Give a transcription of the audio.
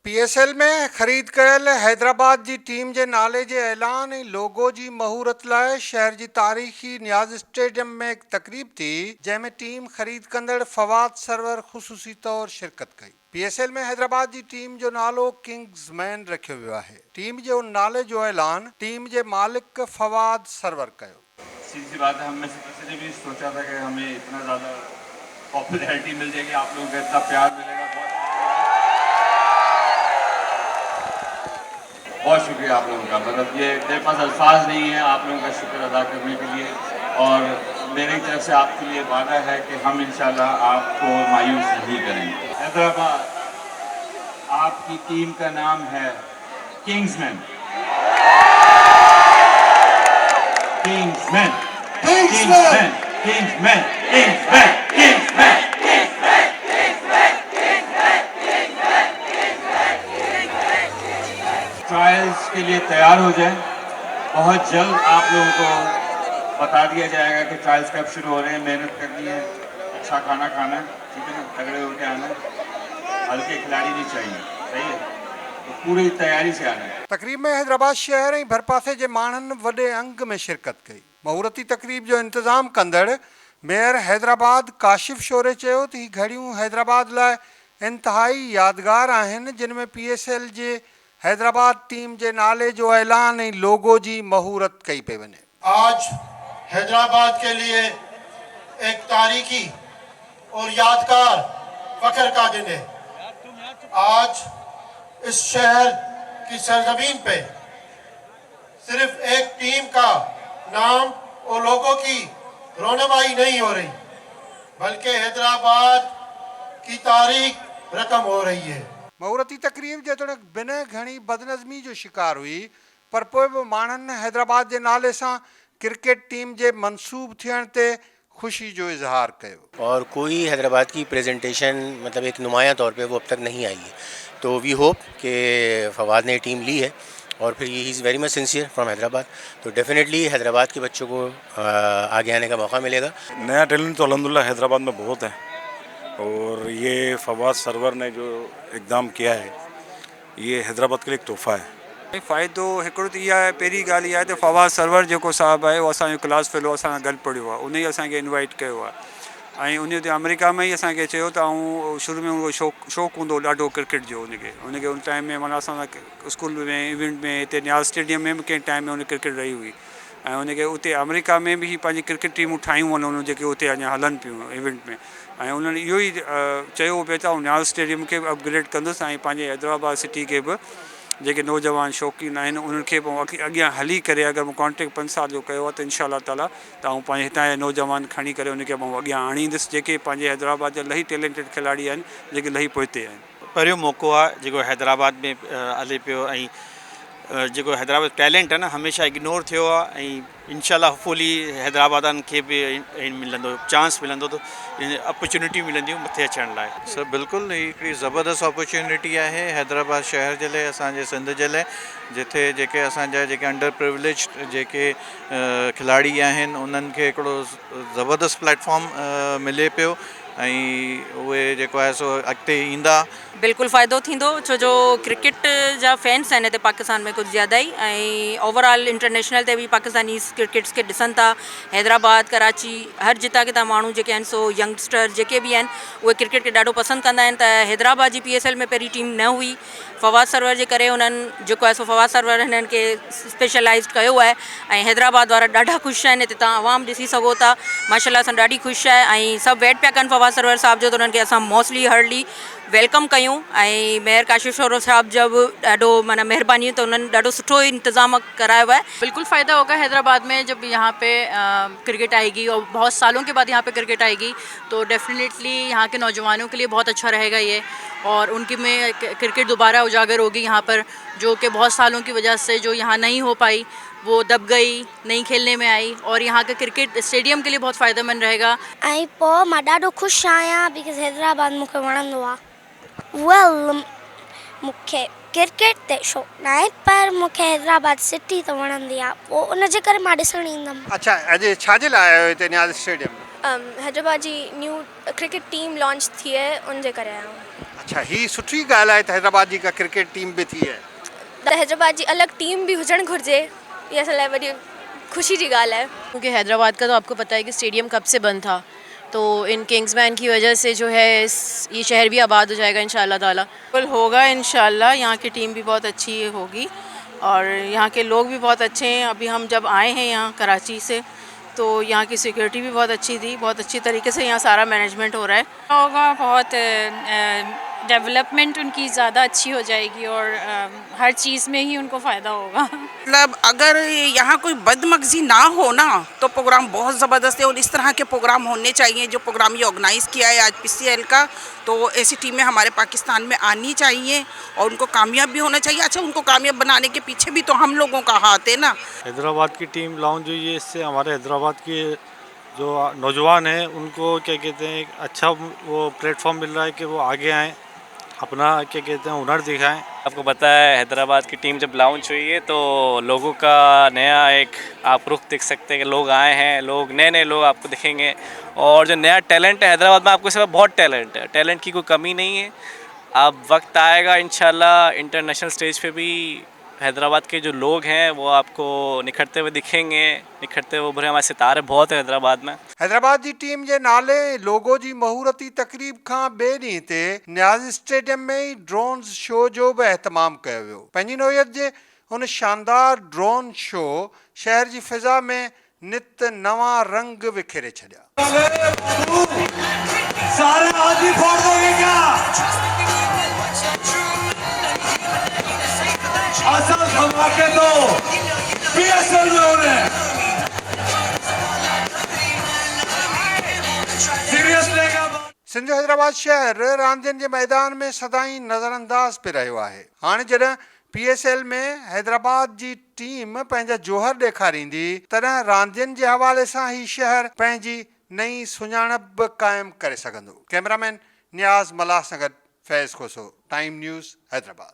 PSL में ख़रीद कयल हैदराबाद जी टीम जे नाले जे ऐलान ऐं लोगो जी महूरत लाइ शहर जी तारीख़ी नियाज़ स्टेडियम में हिकु तक़रीब थी, जंहिंमें टीम ख़रीद कंदड़ फवाद सरवर ख़ुसूसी तौर शिरकत कई। PSL में हैदराबाद जी टीम जो नालो किंग्समैन रखियो वियो आहे। टीम जे उन नाले जो ऐलान टीम जे मालिक फवाद सरवर कयो। सीधी सी बात है, हम में से किसी ने भी सोचा था कि हमें इतना ज़्यादा पॉपुलैरिटी मिल जाएगी, आप लोगों का इतना प्यार मिलेगा। बहुत शुक्रिया आप लोगों का, मतलब ये मेरे पास अल्फाज नहीं है आप लोगों का शुक्र अदा करने के लिए। और मेरी तरफ से आपके लिए वादा है कि हम इंशाल्लाह आपको मायूस नहीं करेंगे। हैदराबाद, आपकी टीम का नाम है Kingsman. Kingsman, Kingsman, Kingsman, Kingsman, Kingsman. Trials के लिए तैयार हो जाएं। बहुत जल्द आप लोगों को बता दिया जाएगा कि ट्रायल्स कब शुरू हो रहे हैं। मेहनत करनी है, अच्छा खाना खाना है, ठीक है ना, तगड़े होकर आना है, हल्के खिलाड़ी नहीं चाहिए, सही है, तो पूरी तैयारी से आना है। तक़रीब में हैदराबाद शहर ऐं भरपासे जे माण्हुनि वॾे अंग में शिरकत कई। महूरती तक़रीब जो इंतज़ाम कंदड़ मेयर हैदराबाद काशिफ शोरे चयो त हीअ घड़ियूं हैदराबाद लाइ इंतहाई यादगार आहिनि, जिन में PSL जे हैदराबाद टीम जे नाले जो ऐलान ऐं लोगो जी महूरत कई पई वञे। आज हैदराबाद के लिए एक तारीखी और यादगार फख्र का दिन है। आज इस शहर की सरजमीन पे सिर्फ एक टीम का नाम और लोगों की रोनमाई नहीं हो रही, बल्कि हैदराबाद की तारीख रकम हो रही है। महूरती तक़रीब जेतोणीकि बिना घणी बदनज़मी जो शिकार हुई, पर पोइ बि माण्हुनि हैदराबाद जे नाले सां क्रिकेट टीम जे मंसूब थियण ते ख़ुशी जो इज़हार कयो। और कोई हैदराबाद की प्रेजेंटेशन मतलब एक नुमाया तौर पे वो अब तक नहीं आई है, तो वी होप कि फवाद ने टीम ली है और फिर he is very much sincere from Hyderabad, तो डेफिनेटली हैदराबाद के बच्चों को आगे आने का मौका मिलेगा। नया टैलेंट तो अल्हम्दुलिल्लाह हैदराबाद में बहुत है, और ये फवाद सरवर ने जो इक़दाम किया है ये हैदराबाद के लिए एक तोहफ़ा है। फ़ाइदो हिकिड़ो त इहा आहे, पहिरीं ॻाल्हि इहा आहे त फवाद सरवर जेको साहिबु आहे उहो असांजो क्लास फेलो असां सां गॾु पढ़ियो आहे, उन ई असांखे इनवाइट कयो आहे ऐं उन ते अमेरिका में ई असांखे चयो त ऐं शुरू में उहो शौक़ु हूंदो ॾाढो क्रिकेट जो, उनखे उन टाइम में माना असां स्कूल में इवेंट में हिते नियाज़ स्टेडियम में बि कंहिं टाइम में उन क्रिकेट रही हुई ऐं उनखे उते अमेरिका में बि पंहिंजी क्रिकेट टीमूं ठाहियूं आहिनि उन्हनि जेके उते अञा हलनि पियूं इवेंट में, ऐं उन्हनि इहो ई चयो पिए त नियाज़ स्टेडियम खे बि अपग्रेड कंदुसि ऐं पंहिंजे हैदराबाद सिटी खे बि जेके नौजवान शौक़ीन आहिनि उन्हनि खे पोइ अॻियां हली करे अगरि मूं कॉन्टेक्ट 5 साल जो कयो आहे त इंशाअल्लाह ताला त आउं पंहिंजे हितां जा नौजवान खणी करे उनखे मां अॻियां आणींदुसि, जेके पंहिंजे हैदराबाद जा इलाही टैलेंटेड खिलाड़ी आहिनि जेके इलाही पोइते आहिनि। पहिरियों मौक़ो आहे जेको हैदराबाद में हले पियो ऐं जेको हैदराबाद टैलेंट आहे न हमेशह इग्नोर थियो आहे ऐं इंशाअल्लाह होपफुली हैदराबादनि खे बि मिलंदो चांस मिलंदो, त अपॉर्चुनिटी मिलंदियूं मथे अचण लाइ। सर बिल्कुलु हिकिड़ी ज़बरदस्त अपॉर्चुनिटी आहे हैदराबाद शहर जे लाइ, असांजे सिंध जे लाइ, जिथे जेके असांजा जेके अंडर प्रिविलेज जेके खिलाड़ी आहिनि उन्हनि खे हिकिड़ो ज़बरदस्त प्लेटफॉर्म मिले पियो ऐं उहे जेको आहे सो अॻिते ईंदा। बिल्कुलु फ़ाइदो थींदो, छो जो क्रिकेट जा फैंस आहिनि हिते पाकिस्तान में कुझु ज़्यादा ई, ऐं ओवरऑल इंटरनेशनल ते बि पाकिस्तानी क्रिकेट्स खे ॾिसनि था। हैदराबाद, कराची, हर जितां कितां माण्हू जेके आहिनि सो यंगस्टर जेके बि आहिनि उहे क्रिकेट खे ॾाढो पसंदि कंदा आहिनि। त हैदराबाद जी PSL में पहिरीं टीम न हुई, फवाद सरवर जे करे उन्हनि जेको आहे सो फवाद सरवर हिननि खे स्पेशलाइज़ कयो आहे ऐं हैदराबाद वारा ॾाढा ख़ुशि आहिनि। हिते तव्हां आवाम ॾिसी सघो था, माशाल्लाह सां ॾाढी ख़ुशि आहे ऐं सभु वेट पिया कनि फवाद सरवर साहिब जो, त उन्हनि खे असां मोस्टली हर्डली वेलकम कयूं ऐं मेयर काशिफ शोरो साहब जब ॾाढो माना महिरबानी, तो उन्होंने ॾाढो सुठो इंतज़ाम कराया हुआ है। बिल्कुल फ़ायदा होगा हैदराबाद में जब यहाँ पे क्रिकेट आएगी और बहुत सालों के बाद यहाँ पे क्रिकेट आएगी, तो डेफिनेटली यहाँ के नौजवानों के लिए बहुत अच्छा रहेगा ये, और उनकी में क्रिकेट दोबारा उजागर होगी यहाँ पर, जो कि बहुत सालों की वजह से जो यहाँ नहीं हो पाई वो दब गई, नहीं खेलने में आई, और यहाँ के क्रिकेट स्टेडियम के लिए बहुत फ़ायदेमंद रहेगा। ऐं पोइ मां ॾाढो ख़ुशि आहियां बिकॉज़ हैदराबाद मूंखे वणंदो आहे। वेल मूंखे क्रिकेट ते शौक़ु न आहे, पर मूंखे हैदराबाद सिटी त वणंदी आहे, पोइ उनजे करे मां ॾिसणु ईंदमि। अच्छा, अॼु छाजे लाइ आयो हिते नियाज़ स्टेडियम में? हैदराबाद जी न्यू क्रिकेट टीम लॉन्च थी है, उनजे करे आहियां। अच्छा, ही सुठी ॻाल्हि आहे त हैदराबाद जी का क्रिकेट टीम बि थी आहे। त हैदराबाद जी अलॻि टीम बि हुजणु घुरिजे, इहा असां लाइ वॾी खुशी जी ॻाल्हि है। क्योंकि हैदराबाद का तो आपको पता है कि स्टेडियम कब से बंद था, तो इन किंग्समैन की वजह से जो है ये शहर भी आबाद हो जाएगा इंशाल्लाह ताला। होगा इंशाल्लाह, यहाँ की टीम भी बहुत अच्छी होगी और यहाँ के लोग भी बहुत अच्छे हैं। अभी हम जब आए हैं यहाँ कराची से तो यहाँ की सिक्योरिटी भी बहुत अच्छी थी, बहुत अच्छी तरीके से यहाँ सारा मैनेजमेंट हो रहा है। होगा बहुत डेवलपमेंट उनकी ज़्यादा अच्छी हो जाएगी और हर चीज़ में ही उनको फ़ायदा होगा। मतलब अगर यहाँ कोई बदमगजी ना हो ना तो प्रोग्राम बहुत ज़बरदस्त है और इस तरह के प्रोग्राम होने चाहिए। जो प्रोग्राम ये ऑर्गेनाइज़ किया है आज PCL का, तो ऐसी टीमें हमारे पाकिस्तान में आनी चाहिए और उनको कामयाब भी होना चाहिए। अच्छा, उनको कामयाब बनाने के पीछे भी तो हम लोगों का हाथ है ना। हैदराबाद की टीम लॉन्च हुई है, इससे हमारे हैदराबाद के जो नौजवान हैं उनको क्या कहते हैं अच्छा वो प्लेटफॉर्म मिल रहा है कि वो आगे आएँ, अपना क्या कहते हैं हुनर दिखाएं। आपको पता है हैदराबाद की टीम जब लॉन्च हुई है तो लोगों का नया एक आप रुख देख सकते हैं कि लोग आए हैं, लोग नए लोग आपको दिखेंगे और जो नया टैलेंट है हैदराबाद में, आपको इस समय बहुत टैलेंट है, टैलेंट की कोई कमी नहीं है। अब वक्त आएगा इंशाल्लाह इंटरनेशनल स्टेज पे भी हैदराबाद के जो लोग हैं वो आपको निखरते हुए दिखेंगे, निखरते हुए उभरे हमारे सितारे बहुत है हैदराबाद में। हैदराबाद जी टीम जे नाले लोगो जी महूरती तकरीब खां ॿिए ॾींहं ते नियाज़ स्टेडियम में ई ड्रोन शो जो बि एहतमाम कयो वियो। पंहिंजी नौयत जे हुन शानदार ड्रोन शो शहर जी फिज़ा में नित नवां रंग विखेरे छॾिया। सिंध हैदराबाद शहर रांदियुनि जे मैदान में सदाई नज़रअंदाज पे रहियो आहे। हाणे जॾहिं PSL में हैदराबाद जी टीम पंहिंजा जोहर ॾेखारींदी तॾहिं रांदियुनि जे हवाले सां ही शहर पंहिंजी नई सुञाणप बि क़ाइमु करे सघंदो। कैमरामैन नियाज़ मलाह सां गॾु फैज़ खोसो, टाइम न्यूज़ हैदराबाद।